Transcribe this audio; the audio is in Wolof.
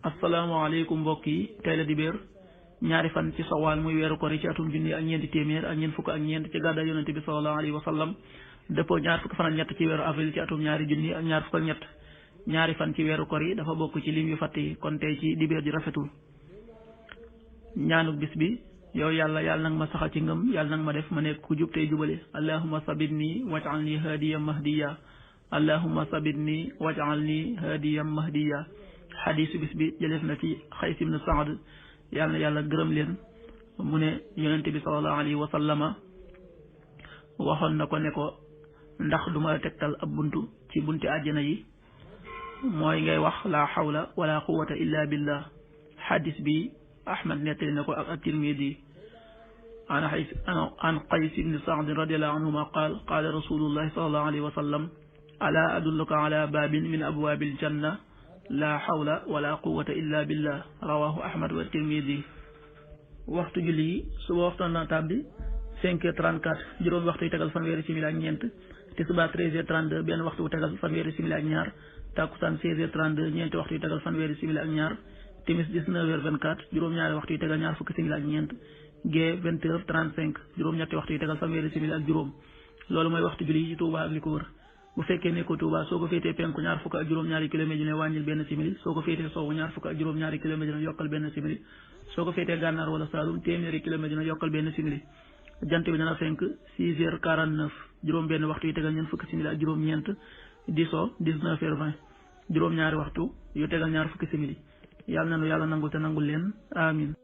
asalaamaaleykum mbokk yi tey la dibéer ñaari fan ci sawaal muy weeru kori ci atum junni ak ñeenti téeméer ak ñeent fukk ak ñeent ci gàddaay yonente bi sallallahu alayhi wa sallam dëppoo ñaar fukki fan ak ñett ci weeru avril ci atum ñaari junni ak ñaar fukk ak ñett ñaari fan ci weeru kori dafa bokk ci lim yu fàtt yi kon tey ci dibéer ji rafetul. ñaanuk bis bi yow yàlla nag ma saxal ci ngëm yàlla nag ma def ma nekk ku jub tey jubale allahumma sabitni waj'alni hadiyan mahdiya allahumma sabitni waj'alni hadiyan mahdiya xadiisu bis bi jëleef na ci Xays ibn Saad yàlla na yàlla gërëm leen mu ne yonente bi sallallahu alayhi wa sallama waxoon na ko ne ko ndax duma la tegtal ab buntu ci bunti àjjana yi mooy ngay wax la xawla wala quwwata illa billah xadis bi Ahmad nettali na ko ak at-Tirmidi an Qays ibn Saad radiyallahu anhuma qaala rasulullahi sallallahu alayhi wa sallam ala adulluka ala babin min abwabil janna la hawla wala quwwata illa billah rawahu Ahmad wa Tirmidi. waxtu julli yi suba waxtaan na tàbbi 5h34 juróomi waxtu yu tegal fanweeri simili ak ñeent tisbaar 13h32 benn waxtu wu tegal fanweeri simili ak ñaar takkusaan 16h32 ñeenti waxtu yu tegal fanweeri simili ak ñaar timis 19h24 juróom-ñaari waxtu yu tegal ñaar fukki simili ak ñeent gee 20h35 juróom-ñetti waxtu yu tegal fanweeri simili ak juróom. loolu mooy waxtu julli yi ci Touba ak li ko wër. bu fekkee ne ko Touba soo ko féetee penku ñaar fukk ak juróom-ñaari kilomètre dina wàññil benn simili soo ko féetee sowwu ñaar fukk ak juróom-ñaari kilomètre dina yokkal benn simili soo ko féetee gànnaar wala Saalum téeméeri kilomètre dina yokkal benn simili jant bi dana fenk 6h49 juróom benn waxtu yu tegal ñeent fukki simili ak juróom-ñeent di so 19h20 juróom-ñaari waxtu yu tegal ñaar fukki simili yàlla na nu yàlla nangul te nangul leen amin